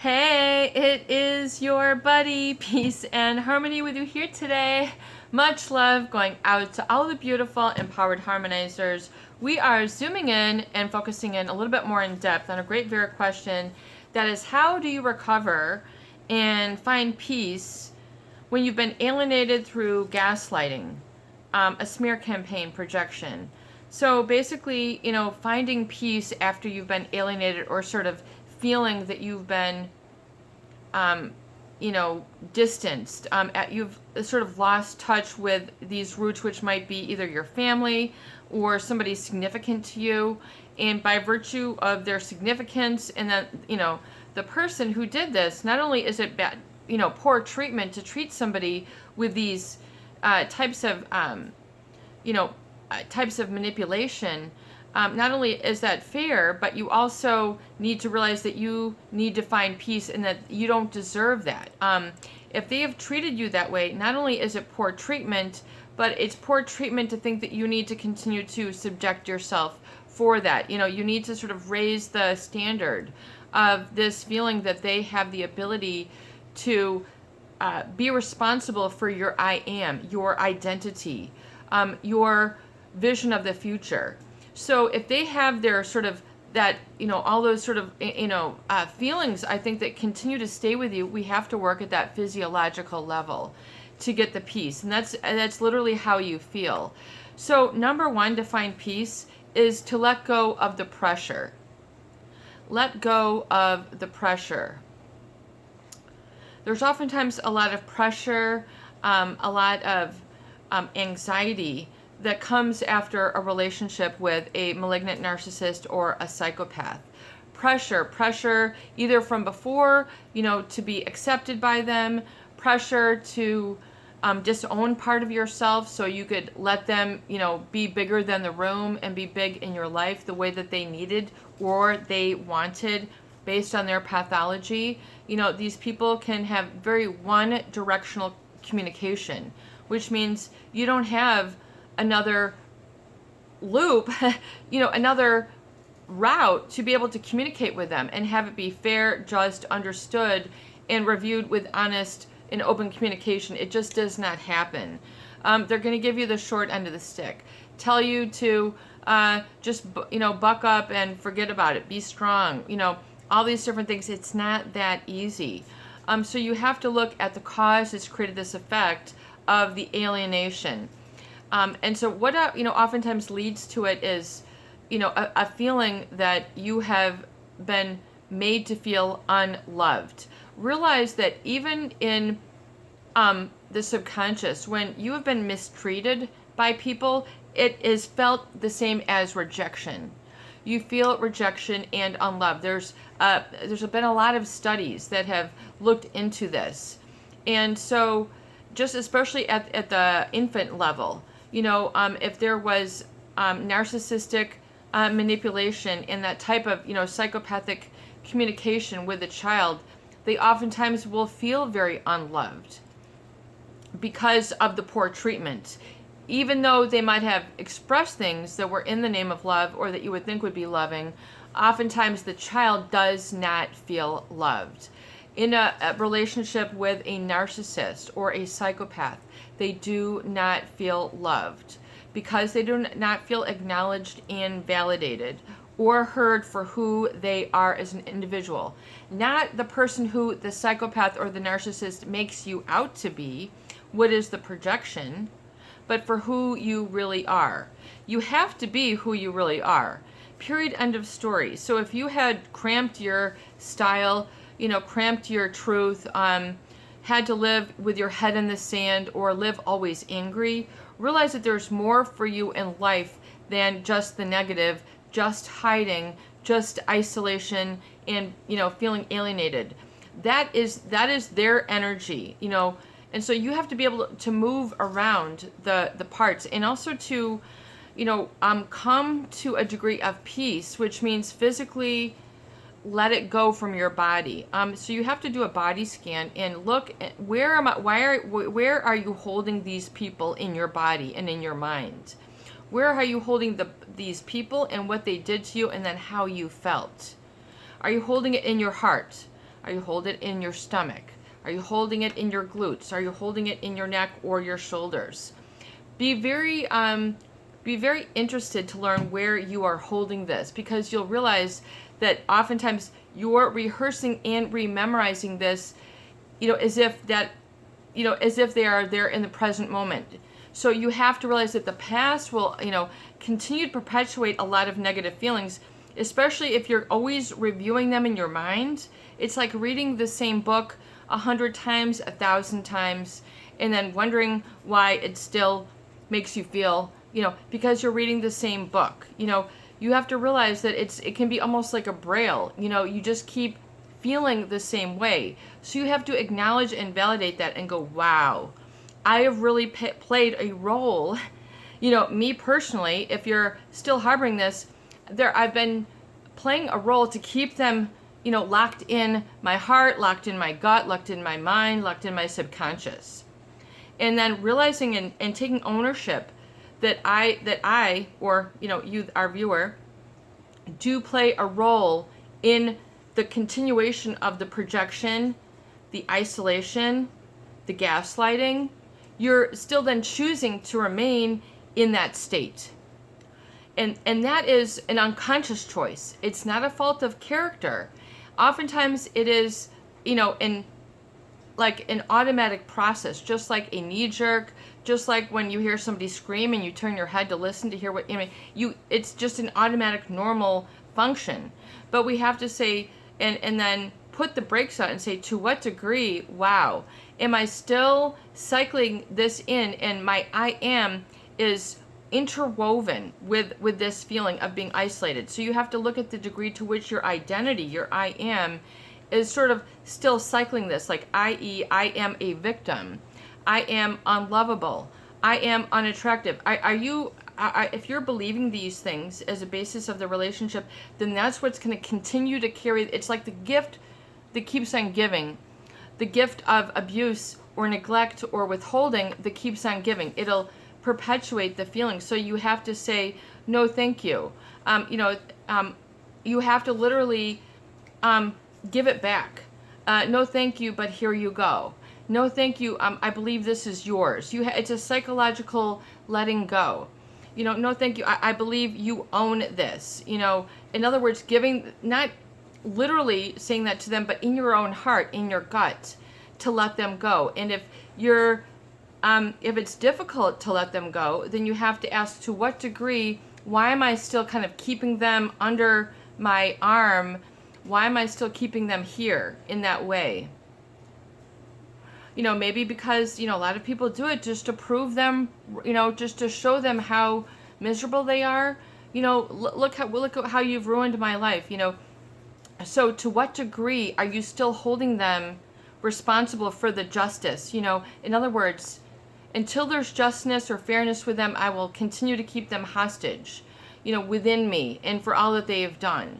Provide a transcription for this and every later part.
Hey, it is your buddy, Peace and Harmony with you here today. Much love going out to all the beautiful, empowered harmonizers. We are zooming in and focusing in a little bit more in depth on a great Vera question. That is, how do you recover and find peace when you've been alienated through gaslighting, a smear campaign, projection? So basically, finding peace after you've been alienated or sort of feeling that you've been, distanced. You've sort of lost touch with these roots, which might be either your family or somebody significant to you. And by virtue of their significance and that, the person who did this, not only is it bad, poor treatment to treat somebody with these types of, types of manipulation. Not only is that fair, but you also need to realize that you need to find peace and that you don't deserve that. If they have treated you that way, not only is it poor treatment, but it's poor treatment to think that you need to continue to subject yourself for that. You need to sort of raise the standard of this feeling that they have the ability to be responsible for your I am, your identity, your vision of the future. So if they have their sort of that, all those sort of, feelings, I think that continue to stay with you, we have to work at that physiological level to get the peace. And that's literally how you feel. So number one to find peace is to let go of the pressure. Let go of the pressure. There's oftentimes a lot of pressure, a lot of anxiety that comes after a relationship with a malignant narcissist or a psychopath. Pressure either from before, to be accepted by them, pressure to disown part of yourself so you could let them, be bigger than the room and be big in your life the way that they needed or they wanted based on their pathology. These people can have very one-directional communication, which means you don't have another loop, another route to be able to communicate with them and have it be fair, just, understood, and reviewed with honest and open communication. It just does not happen. They're going to give you the short end of the stick, tell you to just, buck up and forget about it, be strong, all these different things. It's not that easy. So you have to look at the cause that's created this effect of the alienation. And so what, oftentimes leads to it is, a feeling that you have been made to feel unloved. Realize that even in the subconscious, when you have been mistreated by people, it is felt the same as rejection. You feel rejection and unloved. There's been a lot of studies that have looked into this. And so just especially at the infant level, if there was narcissistic manipulation and that type of, psychopathic communication with a child, they oftentimes will feel very unloved because of the poor treatment. Even though they might have expressed things that were in the name of love or that you would think would be loving, oftentimes the child does not feel loved. In a relationship with a narcissist or a psychopath, they do not feel loved because they do not feel acknowledged and validated or heard for who they are as an individual. Not the person who the psychopath or the narcissist makes you out to be, what is the projection, but for who you really are. You have to be who you really are. Period, end of story. So if you had cramped your style, cramped your truth, had to live with your head in the sand or live always angry, realize that there's more for you in life than just the negative, just hiding, just isolation, and, feeling alienated. That is their energy, and so you have to be able to move around the parts and also to, come to a degree of peace, which means physically let it go from your body. So you have to do a body scan and look at where are you holding these people in your body and in your mind? Where are you holding these people and what they did to you and then how you felt? Are you holding it in your heart? Are you holding it in your stomach? Are you holding it in your glutes? Are you holding it in your neck or your shoulders? Be very interested to learn where you are holding this, because you'll realize that oftentimes you're rehearsing and rememorizing this, as if they are there in the present moment. So you have to realize that the past will, continue to perpetuate a lot of negative feelings, especially if you're always reviewing them in your mind. It's like reading the same book 100 times, 1,000 times, and then wondering why it still makes you feel, because you're reading the same book. You have to realize that it can be almost like a braille. You just keep feeling the same way. So you have to acknowledge and validate that and go, wow, I have really played a role. Me personally, if you're still harboring this, I've been playing a role to keep them, locked in my heart, locked in my gut, locked in my mind, locked in my subconscious. And then realizing and taking ownership that I, or, you, our viewer, do play a role in the continuation of the projection, the isolation, the gaslighting. You're still then choosing to remain in that state. And that is an unconscious choice. It's not a fault of character. Oftentimes it is, like an automatic process, just like a knee jerk, just like when you hear somebody scream and you turn your head to listen to hear what, it's just an automatic normal function. But we have to say, and then put the brakes on and say, to what degree, wow, am I still cycling this in, and my I am is interwoven with this feeling of being isolated. So you have to look at the degree to which your identity, your I am, is sort of still cycling this, like, i.e., I am a victim, I am unlovable, I am unattractive. If you're believing these things as a basis of the relationship, then that's what's going to continue to carry. It's like the gift that keeps on giving, the gift of abuse or neglect or withholding that keeps on giving. It'll perpetuate the feeling. So you have to say, no, thank you. You have to literally give it back. No, thank you, but here you go. No, thank you. I believe this is yours. It's a psychological letting go. No, thank you. I believe you own this. In other words, giving, not literally saying that to them, but in your own heart, in your gut, to let them go. And if it's difficult to let them go, then you have to ask, to what degree, why am I still kind of keeping them under my arm? Why am I still keeping them here in that way? Maybe because, a lot of people do it just to prove them, just to show them how miserable they are. Look at how you've ruined my life, So to what degree are you still holding them responsible for the justice? In other words, until there's justness or fairness with them, I will continue to keep them hostage, within me and for all that they have done.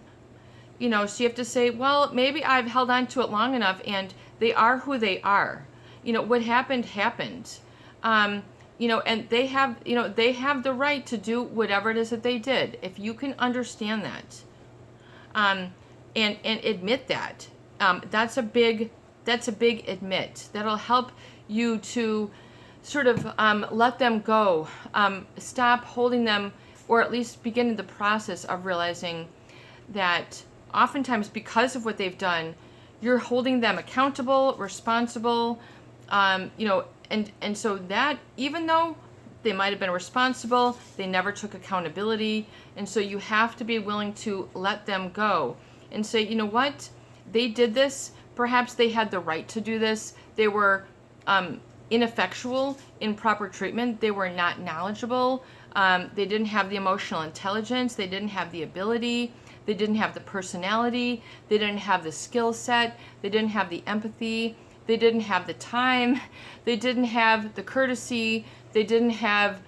So you have to say, well, maybe I've held on to it long enough and they are who they are. What happened, happened. And they have the right to do whatever it is that they did. If you can understand that, and admit that, that's a big admit. That'll help you to sort of let them go, stop holding them, or at least begin the process of realizing that oftentimes because of what they've done, you're holding them accountable, responsible, and so that, even though they might have been responsible, they never took accountability, and so you have to be willing to let them go and say, you know what, they did this, perhaps they had the right to do this, they were ineffectual in proper treatment, they were not knowledgeable, they didn't have the emotional intelligence, they didn't have the ability, they didn't have the personality, they didn't have the skill set, they didn't have the empathy, they didn't have the time, they didn't have the courtesy, they didn't have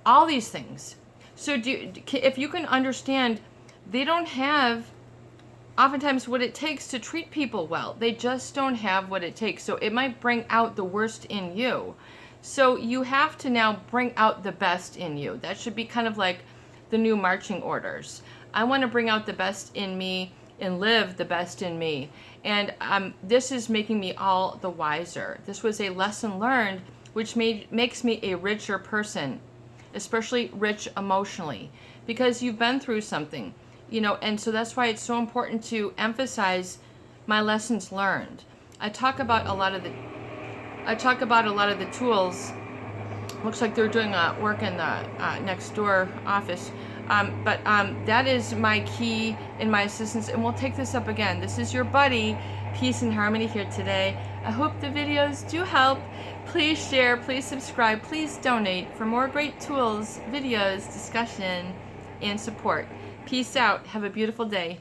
all these things. So if you can understand, they don't have oftentimes what it takes to treat people well. They just don't have what it takes. So it might bring out the worst in you. So you have to now bring out the best in you. That should be kind of like the new marching orders. I want to bring out the best in me and live the best in me. And this is making me all the wiser. This was a lesson learned, which makes me a richer person, especially rich emotionally, because you've been through something, you know, and so that's why it's so important to emphasize my lessons learned. I talk about a lot of the tools. Looks like they're doing work in the next door office. But that is my key in my assistance, and we'll take this up again. This is your buddy, Peace and Harmony, here today. I hope the videos do help. Please share, please subscribe, please donate for more great tools, videos, discussion, and support. Peace out. Have a beautiful day.